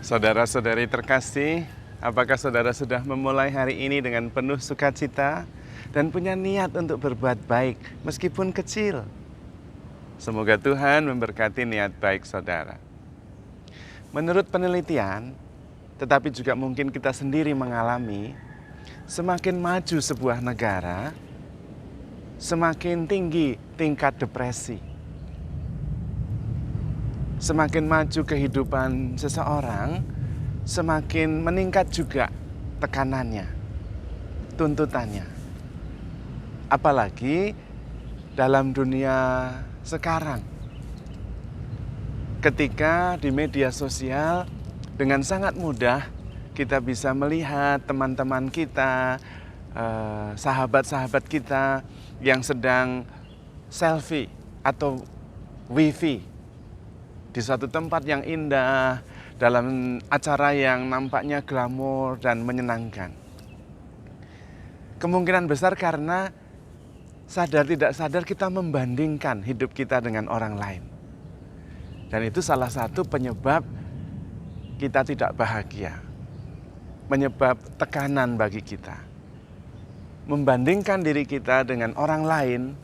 Saudara-saudari terkasih, apakah saudara sudah memulai hari ini dengan penuh sukacita dan punya niat untuk berbuat baik meskipun kecil? Semoga Tuhan memberkati niat baik saudara. Menurut penelitian, tetapi juga mungkin kita sendiri mengalami, semakin maju sebuah negara, semakin tinggi tingkat depresi. Semakin maju kehidupan seseorang, semakin meningkat juga tekanannya, tuntutannya. Apalagi dalam dunia sekarang, ketika di media sosial dengan sangat mudah kita bisa melihat teman-teman kita, sahabat-sahabat kita yang sedang selfie atau wifi di suatu tempat yang indah, dalam acara yang nampaknya glamor dan menyenangkan. Kemungkinan besar karena sadar tidak sadar kita membandingkan hidup kita dengan orang lain. Dan itu salah satu penyebab kita tidak bahagia, menyebab tekanan bagi kita. Membandingkan diri kita dengan orang lain,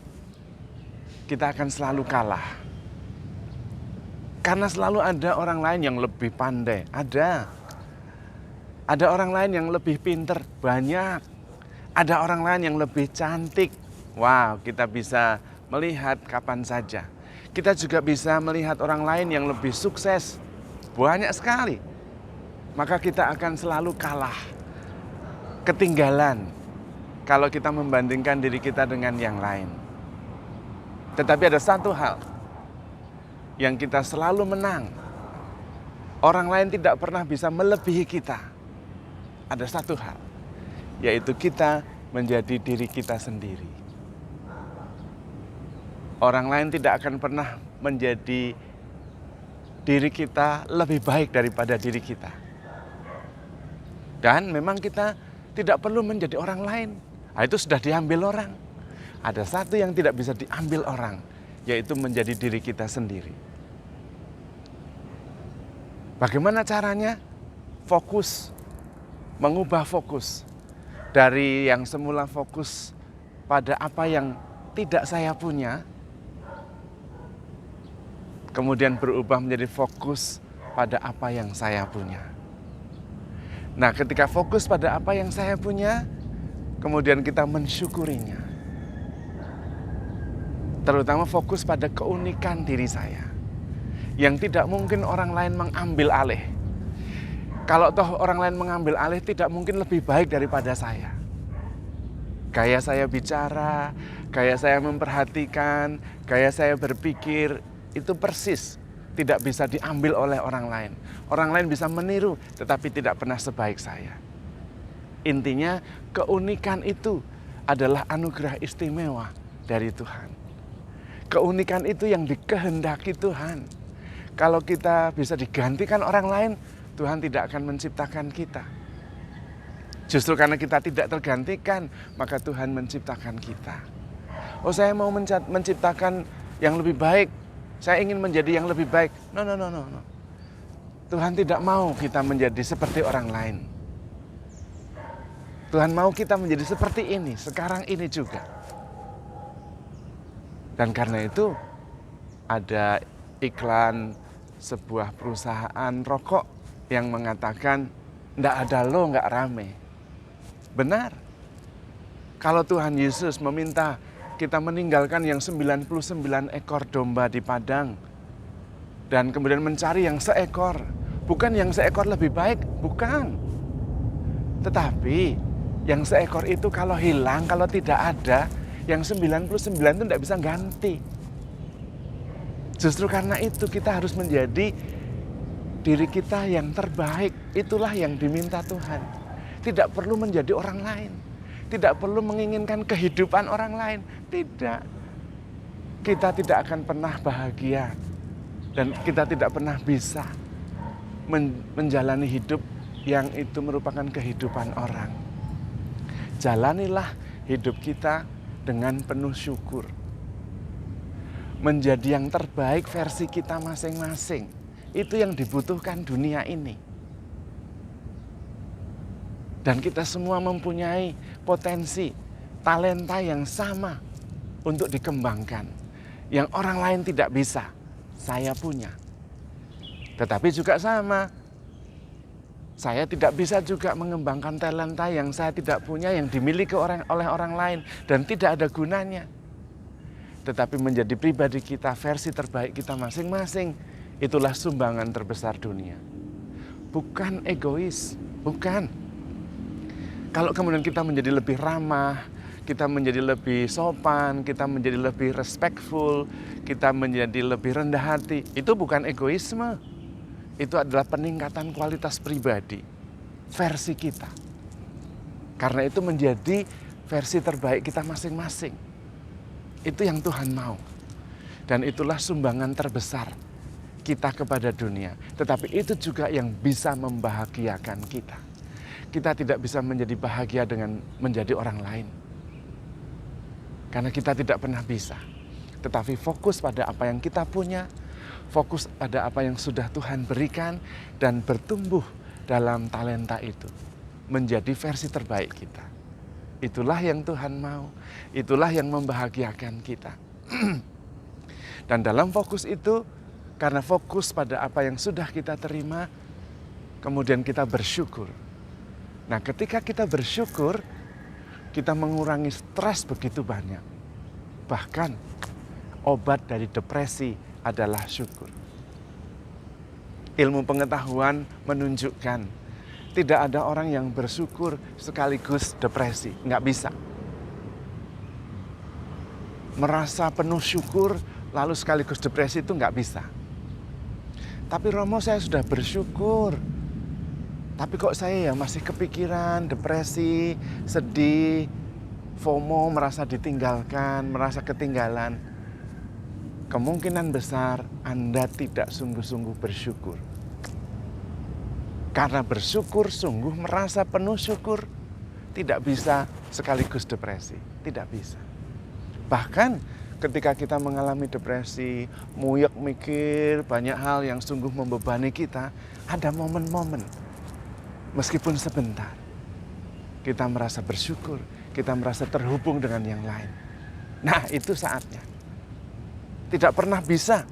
kita akan selalu kalah. Karena selalu ada orang lain yang lebih pandai, ada orang lain yang lebih pinter, banyak. Ada orang lain yang lebih cantik. Wow, kita bisa melihat kapan saja. Kita juga bisa melihat orang lain yang lebih sukses, banyak sekali. Maka kita akan selalu kalah, ketinggalan kalau kita membandingkan diri kita dengan yang lain. Tetapi ada satu hal yang kita selalu menang. Orang lain tidak pernah bisa melebihi kita. Ada satu hal, yaitu kita menjadi diri kita sendiri. Orang lain tidak akan pernah menjadi diri kita lebih baik daripada diri kita. Dan memang kita tidak perlu menjadi orang lain. Nah, itu sudah diambil orang. Ada satu yang tidak bisa diambil orang, yaitu menjadi diri kita sendiri. Bagaimana caranya? Fokus, mengubah fokus. Dari yang semula fokus pada apa yang tidak saya punya, kemudian berubah menjadi fokus pada apa yang saya punya. Nah, ketika fokus pada apa yang saya punya, kemudian kita mensyukurinya. Terutama fokus pada keunikan diri saya, yang tidak mungkin orang lain mengambil alih. Kalau toh orang lain mengambil alih, tidak mungkin lebih baik daripada saya. Gaya saya bicara, gaya saya memperhatikan, gaya saya berpikir, itu persis tidak bisa diambil oleh orang lain. Orang lain bisa meniru, tetapi tidak pernah sebaik saya. Intinya, keunikan itu adalah anugerah istimewa dari Tuhan. Keunikan itu yang dikehendaki Tuhan. Kalau kita bisa digantikan orang lain, Tuhan tidak akan menciptakan kita. Justru karena kita tidak tergantikan, maka Tuhan menciptakan kita. Oh, saya mau menciptakan yang lebih baik. Saya ingin menjadi yang lebih baik. No. Tuhan tidak mau kita menjadi seperti orang lain. Tuhan mau kita menjadi seperti ini, sekarang ini juga. Dan karena itu, ada iklan sebuah perusahaan rokok yang mengatakan, "Ndak ada lo, nggak rame." Benar. Kalau Tuhan Yesus meminta kita meninggalkan yang 99 ekor domba di padang dan kemudian mencari yang seekor, bukan yang seekor lebih baik, bukan. Tetapi yang seekor itu kalau hilang, kalau tidak ada, yang 99 itu tidak bisa ganti. Justru karena itu kita harus menjadi diri kita yang terbaik. Itulah yang diminta Tuhan. Tidak perlu menjadi orang lain. Tidak perlu menginginkan kehidupan orang lain. Tidak. Kita tidak akan pernah bahagia. Dan kita tidak pernah bisa menjalani hidup yang itu merupakan kehidupan orang. Jalanilah hidup kita dengan penuh syukur. Menjadi yang terbaik versi kita masing-masing. Itu yang dibutuhkan dunia ini. Dan kita semua mempunyai potensi, talenta yang sama untuk dikembangkan. Yang orang lain tidak bisa, saya punya. Tetapi juga sama, saya tidak bisa juga mengembangkan talenta yang saya tidak punya, yang dimiliki oleh orang lain, dan tidak ada gunanya. Tetapi menjadi pribadi kita, versi terbaik kita masing-masing, itulah sumbangan terbesar dunia. Bukan egois, bukan. Kalau kemudian kita menjadi lebih ramah, kita menjadi lebih sopan, kita menjadi lebih respectful, kita menjadi lebih rendah hati, itu bukan egoisme. Itu adalah peningkatan kualitas pribadi, versi kita. Karena itu menjadi versi terbaik kita masing-masing. Itu yang Tuhan mau. Dan itulah sumbangan terbesar kita kepada dunia. Tetapi itu juga yang bisa membahagiakan kita. Kita tidak bisa menjadi bahagia dengan menjadi orang lain. Karena kita tidak pernah bisa. Tetapi fokus pada apa yang kita punya, fokus pada apa yang sudah Tuhan berikan, dan bertumbuh dalam talenta itu. Menjadi versi terbaik kita. Itulah yang Tuhan mau. Itulah yang membahagiakan kita. Dan dalam fokus itu, karena fokus pada apa yang sudah kita terima, kemudian kita bersyukur. Nah, ketika kita bersyukur, kita mengurangi stres begitu banyak. Bahkan obat dari depresi adalah syukur. Ilmu pengetahuan menunjukkan tidak ada orang yang bersyukur sekaligus depresi. Nggak bisa. Merasa penuh syukur lalu sekaligus depresi itu nggak bisa. Tapi Romo, saya sudah bersyukur. Tapi kok saya ya masih kepikiran, depresi, sedih, FOMO, merasa ditinggalkan, merasa ketinggalan. Kemungkinan besar Anda tidak sungguh-sungguh bersyukur. Karena bersyukur, sungguh merasa penuh syukur, tidak bisa sekaligus depresi, tidak bisa. Bahkan ketika kita mengalami depresi, muyek mikir, banyak hal yang sungguh membebani kita, ada momen-momen, meskipun sebentar, kita merasa bersyukur, kita merasa terhubung dengan yang lain. Nah, itu saatnya. Tidak pernah bisa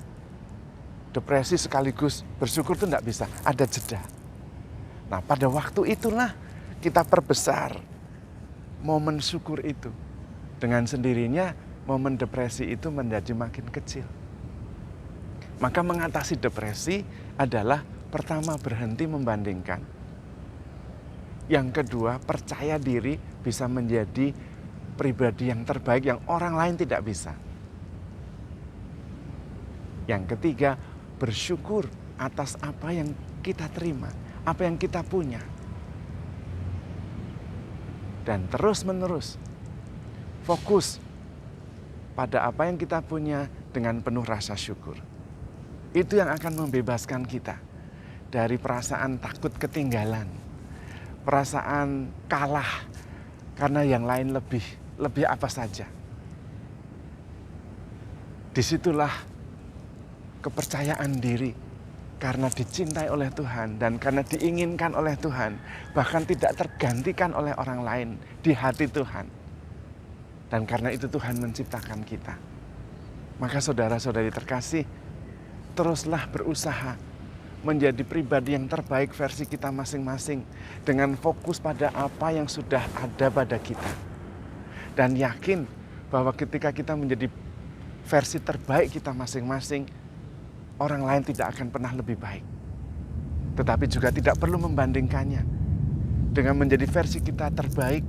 depresi sekaligus bersyukur, itu tidak bisa, ada jeda. Nah, pada waktu itulah kita perbesar momen syukur itu. Dengan sendirinya momen depresi itu menjadi makin kecil. Maka mengatasi depresi adalah pertama berhenti membandingkan. Yang kedua, percaya diri bisa menjadi pribadi yang terbaik yang orang lain tidak bisa. Yang ketiga, bersyukur atas apa yang kita terima, apa yang kita punya. Dan terus-menerus fokus pada apa yang kita punya dengan penuh rasa syukur. Itu yang akan membebaskan kita dari perasaan takut ketinggalan, perasaan kalah karena yang lain lebih apa saja. Disitulah kepercayaan diri karena dicintai oleh Tuhan dan karena diinginkan oleh Tuhan, bahkan tidak tergantikan oleh orang lain di hati Tuhan. Dan karena itu Tuhan menciptakan kita. Maka saudara-saudari terkasih, teruslah berusaha menjadi pribadi yang terbaik versi kita masing-masing dengan fokus pada apa yang sudah ada pada kita. Dan yakin bahwa ketika kita menjadi versi terbaik kita masing-masing, orang lain tidak akan pernah lebih baik. Tetapi juga tidak perlu membandingkannya. Dengan menjadi versi kita terbaik,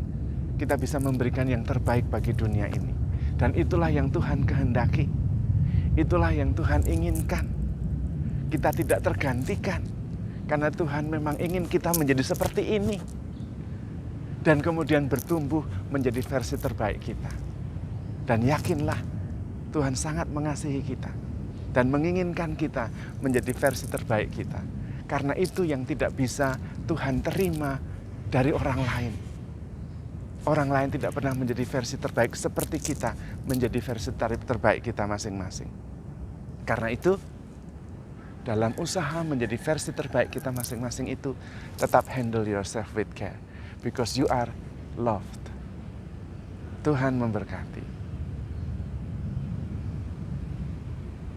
kita bisa memberikan yang terbaik bagi dunia ini. Dan itulah yang Tuhan kehendaki. Itulah yang Tuhan inginkan. Kita tidak tergantikan. Karena Tuhan memang ingin kita menjadi seperti ini. Dan kemudian bertumbuh menjadi versi terbaik kita. Dan yakinlah Tuhan sangat mengasihi kita. Dan menginginkan kita menjadi versi terbaik kita. Karena itu yang tidak bisa Tuhan terima dari orang lain. Orang lain tidak pernah menjadi versi terbaik seperti kita menjadi versi terbaik kita masing-masing. Karena itu, dalam usaha menjadi versi terbaik kita masing-masing itu, tetap handle yourself with care. because you are loved. Tuhan memberkati.